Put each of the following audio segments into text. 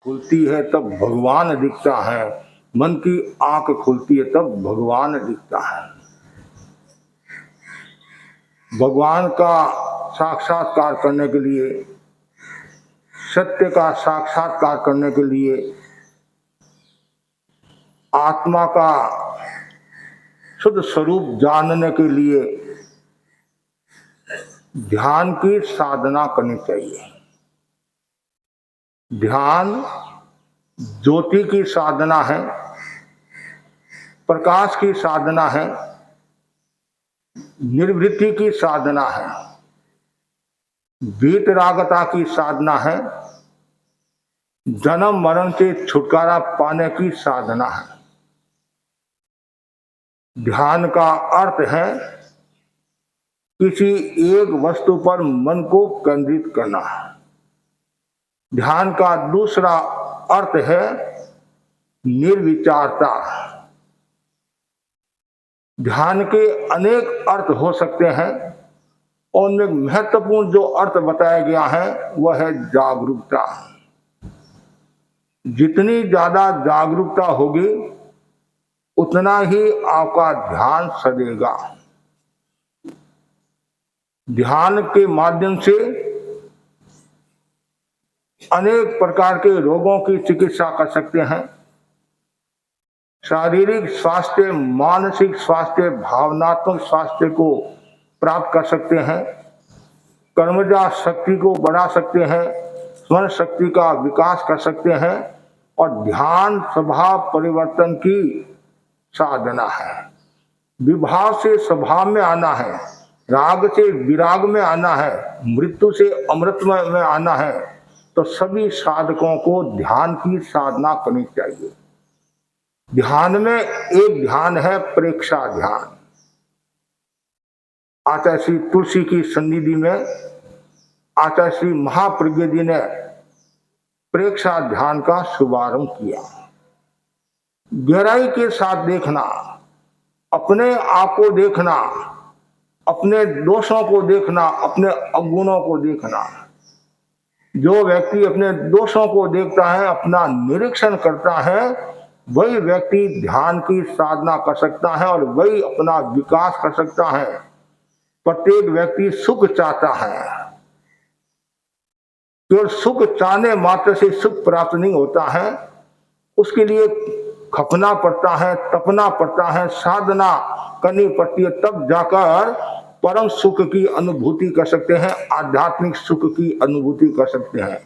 खुलती है तब भगवान दिखता है, मन की आंख खुलती है तब भगवान दिखता है। भगवान का साक्षात्कार करने के लिए, सत्य का साक्षात्कार करने के लिए, आत्मा का शुद्ध स्वरूप जानने के लिए ध्यान की साधना करनी चाहिए। ध्यान ज्योति की साधना है, प्रकाश की साधना है, निर्वृत्ति की साधना है, वीतरागता की साधना है, जन्म मरण से छुटकारा पाने की साधना है। ध्यान का अर्थ है किसी एक वस्तु पर मन को केंद्रित करना। ध्यान का दूसरा अर्थ है निर्विचारता। ध्यान के अनेक अर्थ हो सकते हैं और उनमें महत्वपूर्ण जो अर्थ बताया गया है वह है जागरूकता। जितनी ज्यादा जागरूकता होगी उतना ही आपका ध्यान सधेगा। ध्यान के माध्यम से अनेक प्रकार के रोगों की चिकित्सा कर सकते हैं। शारीरिक स्वास्थ्य, मानसिक स्वास्थ्य, भावनात्मक स्वास्थ्य को प्राप्त कर सकते हैं। कर्मजा शक्ति को बढ़ा सकते हैं, स्मरण शक्ति का विकास कर सकते हैं और ध्यान स्वभाव परिवर्तन की साधना है। विभाव से स्वभाव में आना है, राग से विराग में आना है, मृत्यु से अमृत में आना है, तो सभी साधकों को ध्यान की साधना करनी चाहिए। ध्यान में एक ध्यान है प्रेक्षा ध्यान। आचार्य श्री तुलसी की सन्निधि में आचार्य श्री महाप्रज्ञ जी ने प्रेक्षा ध्यान का शुभारंभ किया। गहराई के साथ देखना, अपने आप को देखना, अपने दोषों को देखना, अपने अवगुणों को देखना। जो व्यक्ति अपने दोषों को देखता है, अपना निरीक्षण करता है, वही व्यक्ति ध्यान की साधना कर सकता है और वही अपना विकास कर सकता है। प्रत्येक व्यक्ति सुख चाहता है, केवल सुख चाहने मात्र से सुख प्राप्त नहीं होता है। उसके लिए खपना पड़ता है, तपना पड़ता है, साधना करनी पड़ती है, तब जाकर परम सुख की अनुभूति कर सकते हैं, आध्यात्मिक सुख की अनुभूति कर सकते हैं।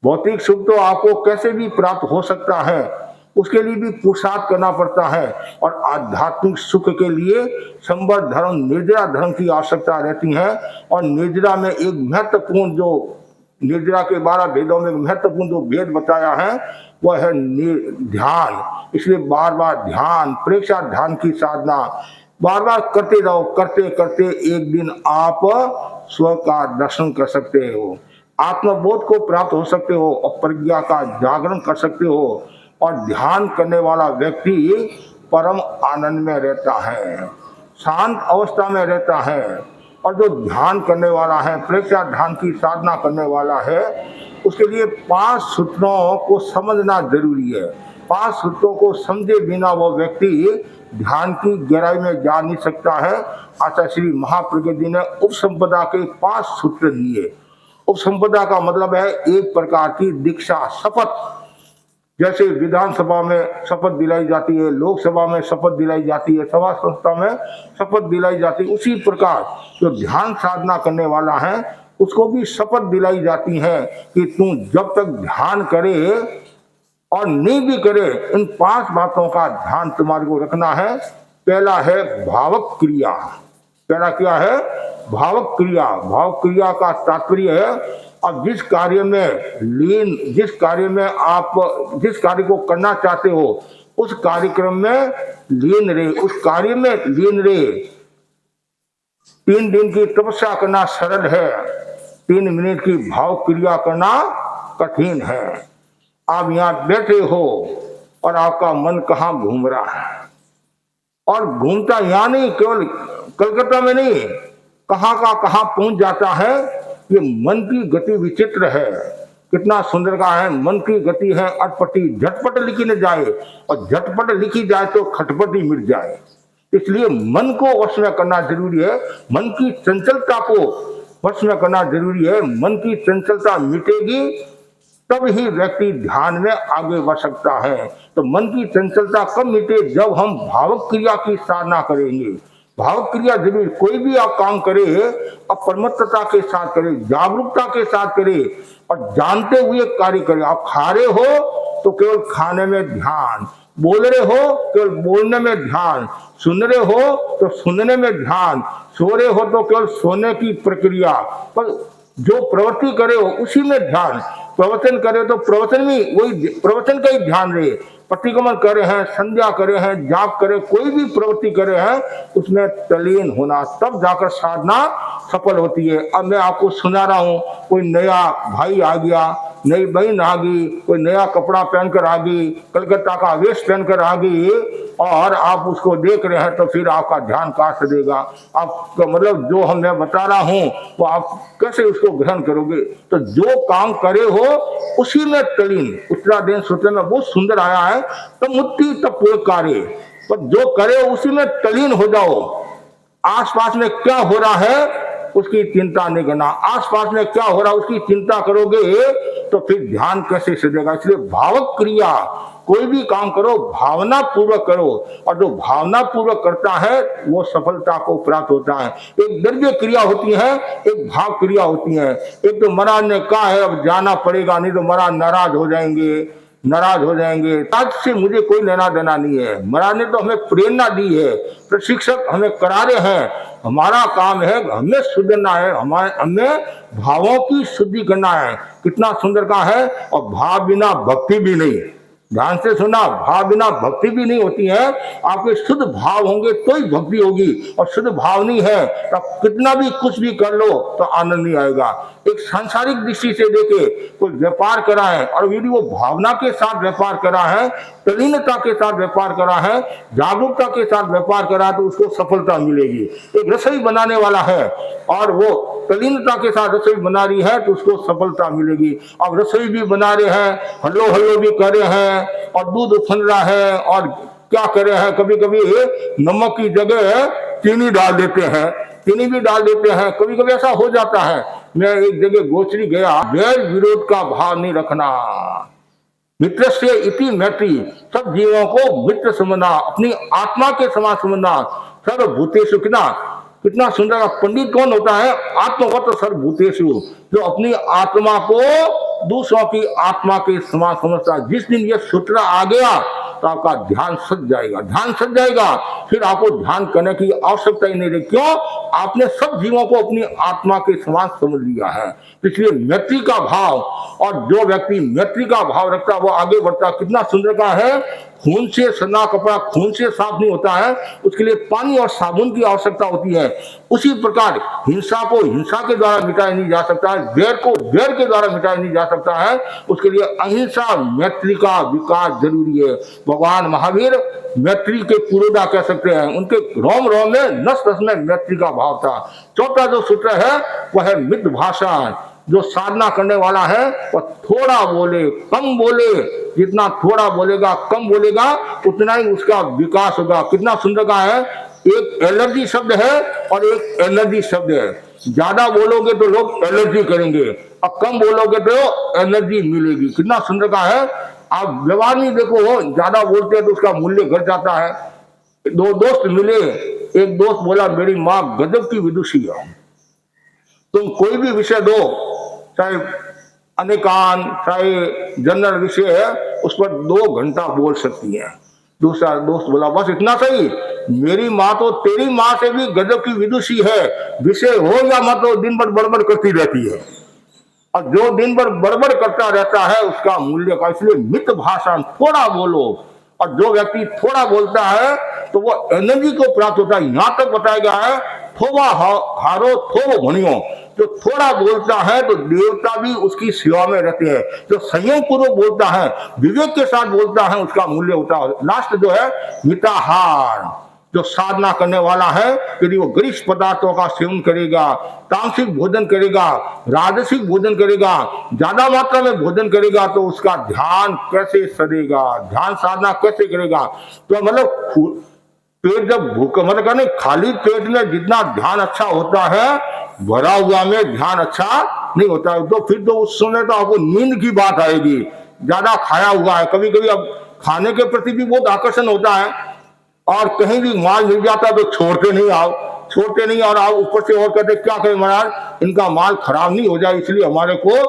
भौतिक सुख तो आपको कैसे भी प्राप्त हो सकता है, उसके लिए भी पुरुषार्थ करना पड़ता है। और आध्यात्मिक सुख के लिए संवर धर्म, निर्जरा धर्म की आवश्यकता रहती है। और निर्जरा में एक महत्वपूर्ण, जो निर्जरा के 12 भेदों में महत्वपूर्ण जो भेद बताया है वह है ध्यान। इसलिए बार बार ध्यान, प्रेक्षा ध्यान की साधना बार बार करते रहो। करते करते एक दिन आप स्व का दर्शन कर सकते हो, आत्मबोध को प्राप्त हो सकते हो और प्रज्ञा का जागरण कर सकते हो। और ध्यान करने वाला व्यक्ति परम आनंद में रहता है, शांत अवस्था में रहता है। और जो ध्यान करने वाला है, प्रेक्षा ध्यान की साधना करने वाला है, उसके लिए 5 सूत्रों को समझना जरूरी है। 5 सूत्रों को समझे बिना वो व्यक्ति ध्यान की गहराई में जा नहीं सकता है। आचार्य श्री महाप्रज्ञ जी ने उपसंपदा के 5 सूत्र दिए। उपसंपदा का मतलब है एक प्रकार की दीक्षा, शपथ। जैसे विधानसभा में शपथ दिलाई जाती है, लोकसभा में शपथ दिलाई जाती है, सभा संस्था में शपथ दिलाई जाती है, उसी प्रकार जो ध्यान साधना करने वाला है उसको भी शपथ दिलाई जाती है कि तू जब तक ध्यान करे और नहीं भी करे, इन 5 बातों का ध्यान तुम्हारे को रखना है। पहला है भावक क्रिया। पहला क्या है? भावक क्रिया। भाव क्रिया का तात्पर्य है अब जिस कार्य में लीन, जिस कार्य में आप जिस कार्य को करना चाहते हो उस कार्यक्रम में लीन रहे, उस कार्य में लीन रहे। 3 दिन की तपस्या करना सरल है, 3 मिनट की भाव क्रिया करना कठिन है। आप यहाँ बैठे हो और आपका मन कहाँ घूम रहा है, और घूमता यहाँ नहीं, केवल कलकत्ता में नहीं, कहाँ का कहाँ पहुंच जाता है। ये मन की गति विचित्र है। कितना सुंदर का है, मन की गति है अटपटी, झटपट लिखी न जाए, और झटपट लिखी जाए तो खटपट ही मिट जाए। इसलिए मन को वश में करना जरूरी है, मन की चंचलता को वश में करना जरूरी है। मन की चंचलता मिटेगी तब ही व्यक्ति ध्यान में आगे बढ़ सकता है। तो मन की चंचलता कब मिटे? जब हम भावक क्रिया की साधना करेंगे। भावक क्रिया जरूर, कोई भी आप काम करे अपरमत्तता के साथ करे, जागरूकता के साथ करे और जानते हुए कार्य करे। आप खा रहे हो तो केवल खाने में ध्यान, बोल रहे हो केवल बोलने में ध्यान, सुन रहे हो तो सुनने में ध्यान, सो रहे हो तो केवल सोने की प्रक्रिया, पर जो प्रवृत्ति करे हो उसी में ध्यान। प्रवचन करे तो प्रवचन में वही प्रवचन का ही ध्यान रहे। प्रतिक्रमण करे हैं, संध्या करे हैं, जाप करे, कोई भी प्रवृत्ति करे हैं, उसमें तल्लीन होना, तब जाकर साधना सफल होती है। अब मैं आपको सुना रहा हूं, कोई नया भाई आ गया, नई बहन आ गई, कोई नया कपड़ा पहनकर आ गई, कलकत्ता का वेश पहनकर आ गई, और आप उसको देख रहे हैं तो फिर आपका ध्यान कहां से देगा? आपका मतलब जो हम मैं बता रहा हूं वो आप कैसे उसको ग्रहण करोगे? तो जो काम करे हो उसी में तल्लीन। उत्तराधीन सूत्र में बहुत सुंदर आया है, तब मुक्ति तब पूरे कार्य, पर जो करे उसी में तल्लीन हो जाओ। आसपास में क्या हो रहा है उसकी चिंता नहीं करना, आसपास में क्या हो रहा है उसकी चिंता करोगे तो फिर ध्यान कैसे सजेगा? इसलिए भावक क्रिया, कोई भी काम करो भावना पूर्वक करो, और जो भावना पूर्वक करता है वो सफलता को प्राप्त होता है। एक द्रव्य क्रिया होती है, एक भाव क्रिया होती है। एक तो महाराज ने कहा है अब जाना पड़ेगा, नहीं तो महाराज नाराज हो जाएंगे, नाराज हो जाएंगे। आज से मुझे कोई लेना देना नहीं है। महाराज ने तो हमें प्रेरणा दी है, प्रशिक्षक हमें करा रहे हैं, हमारा काम है हमें सुधरना है, हमें भावों की शुद्धि करना है। कितना सुंदर का है, और भाव बिना भक्ति भी नहीं। ध्यान से सुना, भाव बिना भक्ति भी नहीं होती है। आपके शुद्ध भाव होंगे तो ही भक्ति होगी, और शुद्ध भाव नहीं है तो आप कितना भी कुछ भी कर लो तो आनंद नहीं आएगा। एक सांसारिक दृष्टि से देखे, कोई व्यापार करा है और यदि वो भावना के साथ व्यापार करा है, तल्लीनता के साथ व्यापार करा है, जागरूकता के साथ व्यापार करा है, तो उसको सफलता मिलेगी। एक रसोई बनाने वाला है और वो तल्लीनता के साथ रसोई बना रही है तो उसको सफलता मिलेगी। अब रसोई भी बना रहे हैं, हल्लो हल्लो भी कर रहे हैं, और दूध उफन रहा है, और क्या कर रहे हैं, कभी कभी नमक की जगह चीनी डाल देते हैं, चीनी भी डाल देते हैं। कभी कभी ऐसा हो जाता है। मैं एक जगह गोचरी गया, वैर विरोध का भाव नहीं रखना, मित्र से इति मैत्री, सब जीवों को मित्र समझना, अपनी आत्मा के समान समझना। सर्वभूतेषु, कितना सुंदर। पंडित कौन होता है? आत्मवत सर्वभूतेषु, जो अपनी आत्मा को दूसरों की आत्मा के समान समझता है। जिस दिन ये सूत्र आ गया तो आपका ध्यान सज जाएगा, ध्यान सज जाएगा, फिर आपको ध्यान करने की आवश्यकता ही नहीं रही। क्यों? आपने सब जीवों को अपनी आत्मा के समान समझ लिया है। इसलिए मैत्री का भाव, और जो व्यक्ति मैत्री का भाव रखता है वो आगे बढ़ता। कितना सुंदर का है, खून से सना कपड़ा खून से साफ नहीं होता है, उसके लिए पानी और साबुन की आवश्यकता होती है। उसी प्रकार हिंसा को हिंसा के द्वारा मिटाया नहीं जा सकता है, वैर को वैर के द्वारा मिटाया नहीं जा सकता है। उसके लिए अहिंसा मैत्री का विकास जरूरी है। भगवान महावीर मैत्री के पुरोधा कह सकते हैं, उनके रोम रोम में नस नस में मैत्री का भाव था। चौथा जो सूत्र है वह है मित भाषण। जो साधना करने वाला है वह थोड़ा बोले, कम बोले, जितना थोड़ा बोलेगा, कम बोलेगा, उतना ही उसका विकास होगा। कितना सुंदर का है, एक एलर्जी शब्द है और एक एनर्जी शब्द है। ज्यादा बोलोगे तो लोग एलर्जी करेंगे, और कम बोलोगे तो एनर्जी मिलेगी। कितना सुंदर का है। आप व्यवहार नहीं देखो, ज्यादा बोलते हैं तो उसका मूल्य घट जाता है। दो दोस्त मिले, एक दोस्त बोला मेरी माँ गजब की विदुषी है। तुम कोई भी विषय दो, चाहे अनेकान चाहे जनरल विषय है, उस पर 2 घंटा बोल सकती है। दूसरा दोस्त बोला बस इतना सही, मेरी माँ तो तेरी माँ से भी गजब की विदुषी है, विषय हो या मत हो दिन भर बड़बड़ करती रहती है। और जो दिन भर बड़बड़ करता रहता है उसका मूल्य का। इसलिए मित भाषण, थोड़ा बोलो। और जो व्यक्ति थोड़ा बोलता है तो वो एनर्जी को प्राप्त होता है। यहां तक बताया गया है थोड़ा हारो थोड़ो भनियो। जो थोड़ा बोलता है तो देवता भी उसकी सेवा में रहते हैं। जो संयम पूर्वक बोलता है, विवेक के साथ बोलता है, उसका मूल्य होता है। लास्ट जो है मिताहार, जो साधना करने वाला है यदि वो गरिष्ठ पदार्थों का सेवन करेगा, तामसिक भोजन करेगा, राजसिक भोजन करेगा, ज्यादा मात्रा में भोजन करेगा, तो उसका ध्यान कैसे सदेगा, ध्यान साधना कैसे करेगा। तो मतलब पेट जब भूखा मतलब कहने खाली पेट में जितना ध्यान अच्छा होता है, भरा हुआ में ध्यान अच्छा नहीं होता है। तो फिर तो उस समय तो आपको नींद की बात आएगी। ज्यादा खाया हुआ है, कभी कभी अब खाने के प्रति भी बहुत आकर्षण होता है, और कहीं भी माल मिल जाता है तो छोड़ते नहीं, आओ छोड़ते नहीं, और आओ ऊपर से और कहते क्या करें महाराज, इनका माल खराब नहीं हो जाए इसलिए हमारे को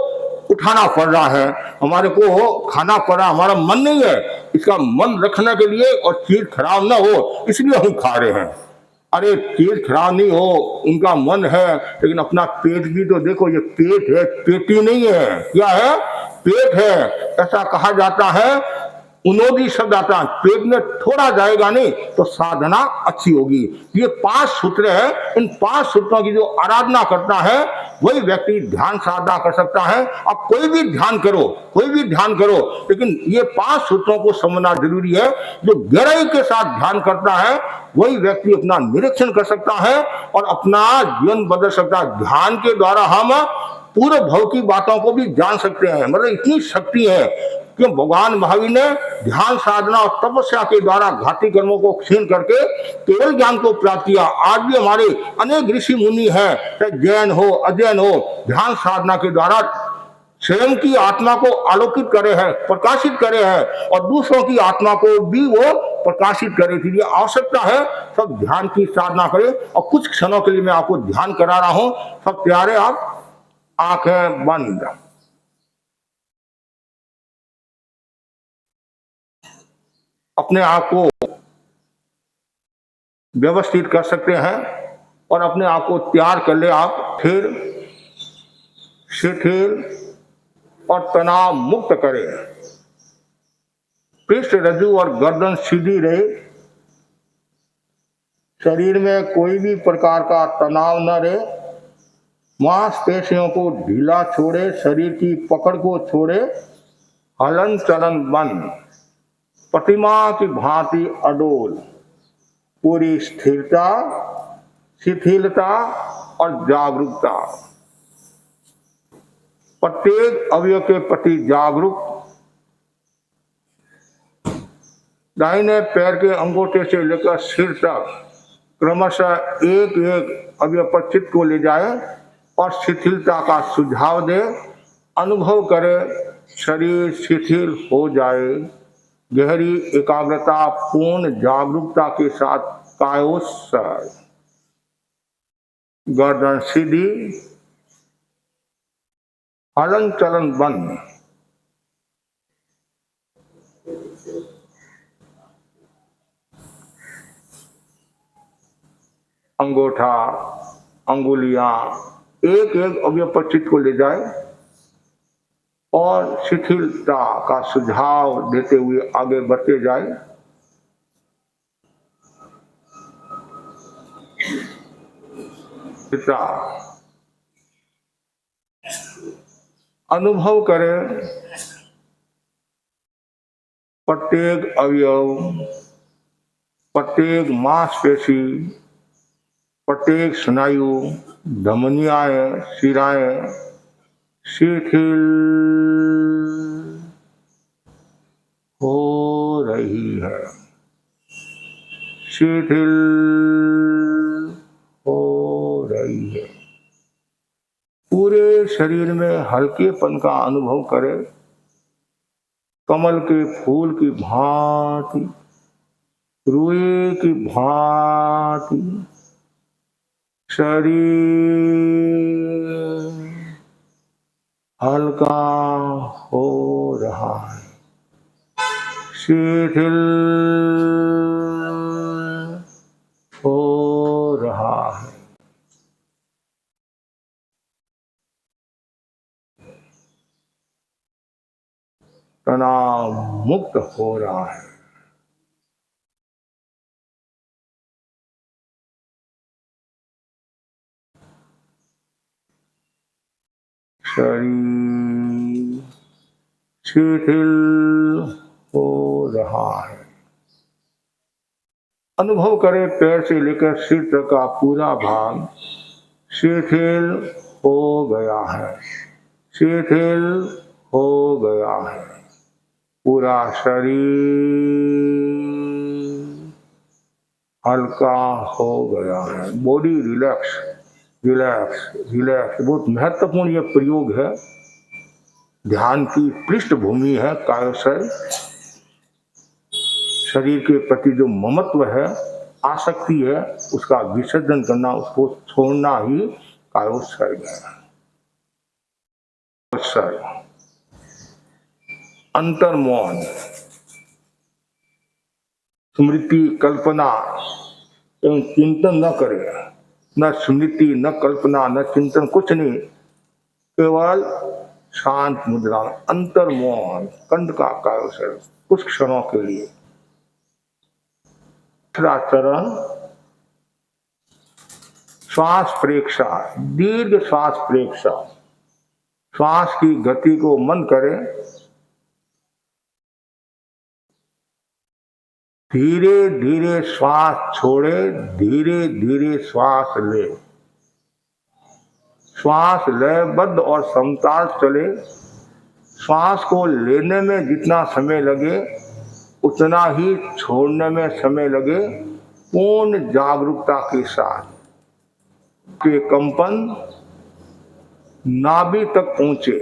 उठाना पड़ रहा है, हमारे को खाना पड़ रहा है, हमारा मन नहीं है, इसका मन रखने के लिए और चीज खराब ना हो इसलिए हम खा रहे हैं। अरे चीज खराब नहीं हो, उनका मन है, लेकिन अपना पेट भी तो देखो, ये पेट है, पेटी नहीं है, क्या है, पेट है। ऐसा कहा जाता है, उनोदी शब्द आता है, पेट में थोड़ा जाएगा नहीं तो साधना अच्छी होगी। ये 5 सूत्र है, इन 5 सूत्रों की जो आराधना करता है वही व्यक्ति ध्यान साधना कर सकता है। अब कोई भी ध्यान करो, कोई भी ध्यान करो, लेकिन ये 5 सूत्रों को समझना जरूरी है। जो गहराई के साथ ध्यान करता है वही व्यक्ति अपना निरीक्षण कर सकता है और अपना जीवन बदल सकता है। ध्यान के द्वारा हम पूरे भव की बातों को भी जान सकते हैं, मतलब इतनी शक्ति है कि भगवान महावीर ने ध्यान साधना और तपस्या के द्वारा घाती कर्मों को क्षीण करके केवल ज्ञान को प्राप्त किया। आज भी हमारे अनेक ऋषि मुनि हैं, चाहे जैन हो अजैन हो, ध्यान साधना के द्वारा स्वयं की आत्मा को आलोकित करे हैं, प्रकाशित करे हैं, और दूसरों की आत्मा को भी वो प्रकाशित करे। इसलिए आवश्यकता है सब ध्यान की साधना करें। और कुछ क्षणों के लिए मैं आपको ध्यान करा रहा हूं, सब प्यारे, आप आंखें बंद, अपने आप को व्यवस्थित कर सकते हैं और अपने आप को तैयार कर ले। आप फिर शिथिल और तनाव मुक्त करें, पृष्ठ रज्जु और गर्दन सीधी रहे, शरीर में कोई भी प्रकार का तनाव न रहे, मांसपेशियों को ढीला छोड़े, शरीर की पकड़ को छोड़े, हलन चलन बंद, प्रतिमा की भांति अडोल, पूरी स्थिरता, शिथिलता और जागरूकता, प्रत्येक अवयव के प्रति जागरूक, दाहिने पैर के अंगूठे से लेकर सिर तक क्रमशः एक एक अवयव पर चित्त को ले जाए और शिथिलता का सुझाव दे, अनुभव करे शरीर शिथिल हो जाए, गहरी एकाग्रता पूर्ण जागरूकता के साथ कायोत्सर्ग, गर्दन सीधी, हलन चलन बंद, अंगूठा अंगुलियां एक एक अवयव पर चित्त को ले जाए और शिथिलता का सुझाव देते हुए आगे बढ़ते जाए। अनुभव करें प्रत्येक अवयव, प्रत्येक मांसपेशी, प्रत्येक स्नायु, धमनियाएं, शिराएं शिथिल हो रही है, शिथिल हो रही है। पूरे शरीर में हल्केपन का अनुभव करें, कमल के फूल की भांति, रुई की भांति शरीर हल्का हो रहा है, शिथिल हो रहा है। तनाव मुक्त हो रहा है। शरीर शिथिल हो रहा है। अनुभव करे पैर से लेकर सिर तक का पूरा भाग शिथिल हो गया है, शिथिल हो गया है। पूरा शरीर हल्का हो गया है, बॉडी रिलैक्स, रिलैक्स, रिलैक्स। बहुत महत्वपूर्ण यह प्रयोग है, ध्यान की पृष्ठभूमि है कायोशय। शरीर के प्रति जो ममत्व है, आसक्ति है, उसका विसर्जन करना, उसको छोड़ना ही कायोत्सर्ग है। अंतर्मौन, स्मृति, कल्पना एवं चिंतन न करे, न स्मृति, न कल्पना, न चिंतन, कुछ नहीं, केवल शांत मुद्रा, अंतर्मौन, कंठ का कायोत्सर्ग कुछ क्षणों के लिए। तीसरा चरण श्वास प्रेक्षा, दीर्घ श्वास प्रेक्षा। श्वास की गति को मन करे, धीरे धीरे श्वास छोड़े, धीरे धीरे श्वास ले। श्वास लयबद्ध और समताल चले। श्वास को लेने में जितना समय लगे उतना ही छोड़ने में समय लगे, पूर्ण जागरूकता के साथ। के कंपन नाभि तक पहुंचे।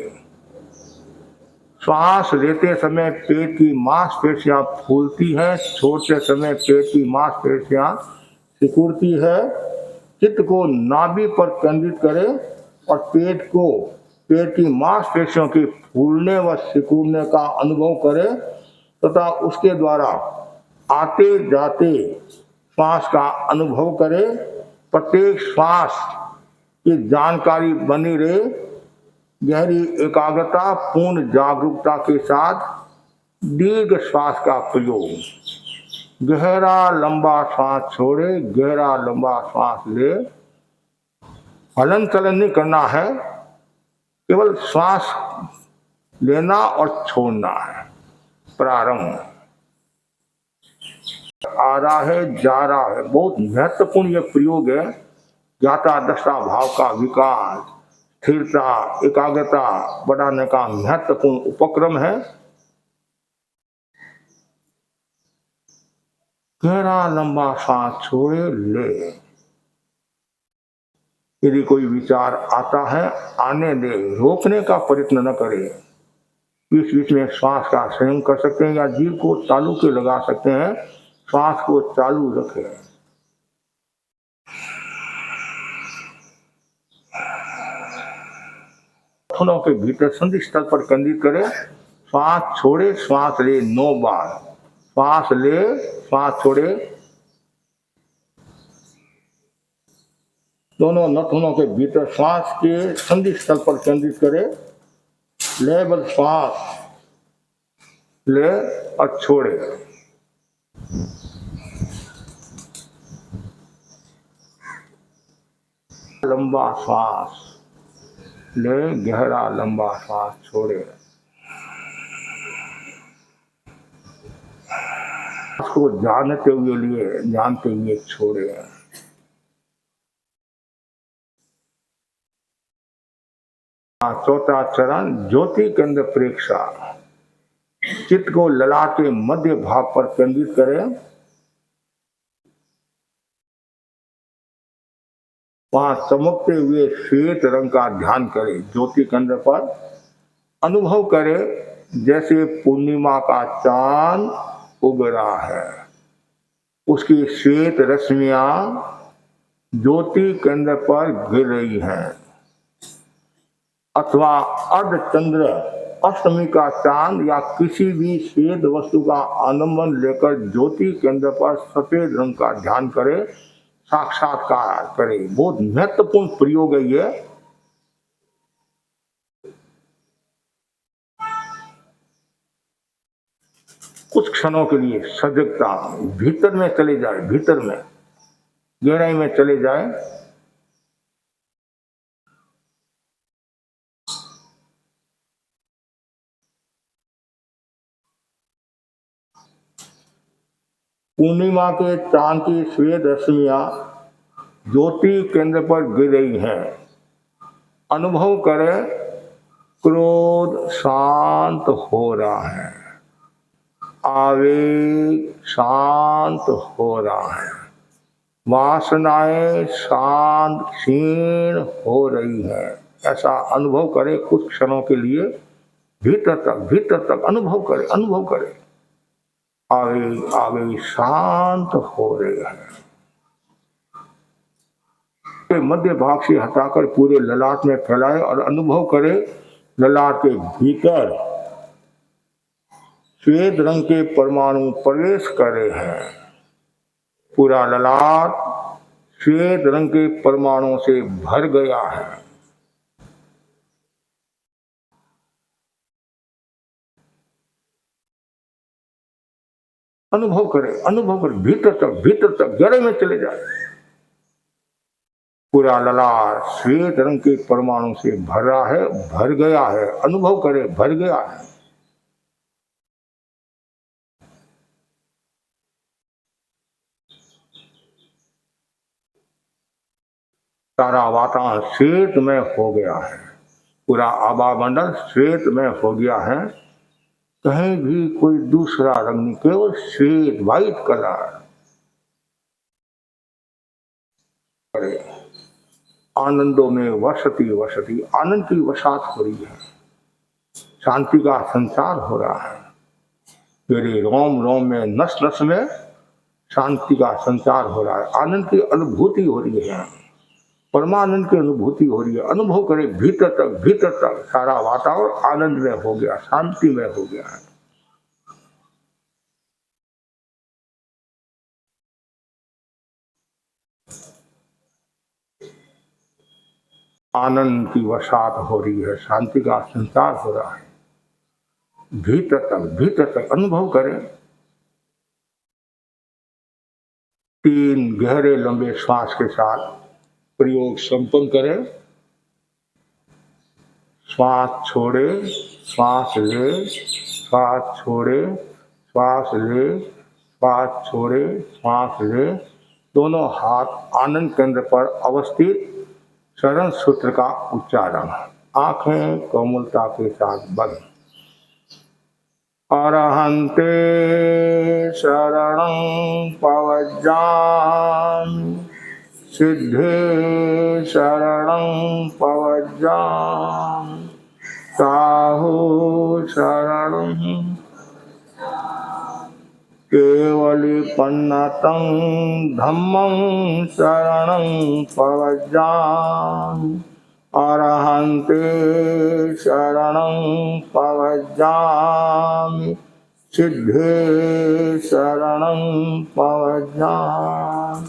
श्वास लेते समय पेट की मांसपेशियां फूलती हैं, छोड़ते समय पेट की मांसपेशियां सिकुड़ती है। चित्त को नाभि पर केंद्रित करें और पेट की मांसपेशियों के फूलने व सिकुड़ने का अनुभव करें तथा उसके द्वारा आते जाते श्वास का अनुभव करें। प्रत्येक श्वास की जानकारी बनी रहे। गहरी एकाग्रता, पूर्ण जागरूकता के साथ दीर्घ श्वास का प्रयोग। गहरा लंबा श्वास छोड़े, गहरा लंबा श्वास ले। हलन चलन नहीं करना है, केवल श्वास लेना और छोड़ना है। प्रारंभ आ रहा है, जा रहा है। बहुत महत्वपूर्ण यह प्रयोग है। ज्ञाता दृष्टा भाव का विकास, स्थिरता, एकाग्रता बढ़ाने का महत्वपूर्ण उपक्रम है। गहरा लंबा सांस छोड़े, ले। यदि कोई विचार आता है, आने दे, रोकने का प्रयत्न न करे। बीच बीच में श्वास का संयम कर सकते हैं या जीभ को तालू के लगा सकते हैं। श्वास को चालू रखें। नाखूनों के भीतर संधि स्थल पर केंद्रित करें। श्वास छोड़े, श्वास ले 9 बार। श्वास ले, श्वास छोड़े। दोनों नाखूनों के भीतर श्वास के संधि स्थल पर केंद्रित करें। लेवल श्वास ले और छोड़े। लंबा श्वास ले, गहरा लंबा श्वास छोड़े। उसको जानते हुए लिए, जानते हुए छोड़े। चौथा चरण ज्योति केंद्र प्रेक्षा। चित्त को ललाट के मध्य भाग पर केंद्रित करें। वहां चमकते हुए श्वेत रंग का ध्यान करें। ज्योति केंद्र पर अनुभव करें जैसे पूर्णिमा का चांद उग रहा है। उसकी श्वेत रश्मियां ज्योति केंद्र पर गिर रही हैं, अथवा अर्धचंद्र, अष्टमी का चांद या किसी भी श्वेत वस्तु का आलम्बन लेकर ज्योति केंद्र पर सफेद रंग का ध्यान करें, साक्षात्कार करें। बहुत महत्वपूर्ण प्रयोग है ये। कुछ क्षणों के लिए सजगता, भीतर में चले जाए, भीतर में गहराई में चले जाए। पूर्णिमा के चांद की श्वेत रश्मियां ज्योति केंद्र पर गिर रही हैं। अनुभव करें, क्रोध शांत हो रहा है, आवेग शांत हो रहा है, वासनाएं शांत क्षीण हो रही हैं। ऐसा अनुभव करें कुछ क्षणों के लिए, भीतर तक अनुभव करें, अनुभव करें। आवेग आवेग शांत हो रहे हैं। मध्य भाग से हटाकर पूरे ललाट में फैलाए और अनुभव करें, ललाट के भीतर श्वेत रंग के परमाणु प्रवेश कर रहे हैं। पूरा ललाट श्वेत रंग के परमाणुओं से भर गया है। अनुभव करें, भीतर तक गहरे में चले जाए। पूरा ललाट श्वेत रंग के परमाणु से भर रहा है, भर गया है। अनुभव करें, भर गया है। सारा वातावरण श्वेत में हो गया है। पूरा आभामंडल श्वेत में हो गया है। कहीं भी कोई दूसरा रंग नहीं, केवल श्वेत, व्हाइट कलर। आनंदों में वसती आनंद की वसात हो रही है। शांति का संचार हो रहा है। मेरे रोम रोम में, नस नस में शांति का संचार हो रहा है। आनंद की अनुभूति हो रही है, परमानंद की अनुभूति हो रही है। अनुभव करें, भीतर तक सारा वातावरण आनंद में हो गया, शांति में हो गया है। आनंद की वसात हो रही है, शांति का संचार हो रहा है। भीतर तक अनुभव करें। 3 गहरे लंबे श्वास के साथ प्रयोग संपन्न करें। श्वास छोड़े, श्वास ले, श्वास छोड़े, श्वास ले, श्वास छोड़े, श्वास ले। दोनों हाथ आनंद केंद्र पर अवस्थित। शरण सूत्र का उच्चारण। आंखें कोमलता के साथ बंद। अरहंते शरणं पवज्जामि, सिद्धे शरणं पवज्जामि, साहु शरणं केवलिपन्नतं धम्मं शरणं पवज्जामि, अरहन्ते शरणं पवज्जामि, सिद्धे शरणं पवज्जामि,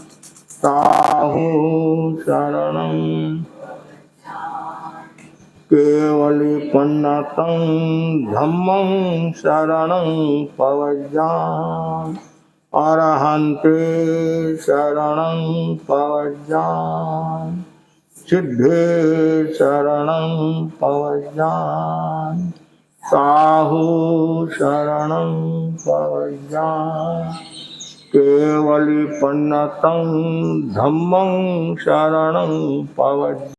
साहु शरणं केवलिपन्नतं धम्मं शरणं पवज्जामि, अरहन्ते शरणं पवज्जामि, सिद्धे शरणं पवज्जामि, साहु शरणं पवज्जामि, केवलिपन्नतं धम्मं शरणं पवज्जामि।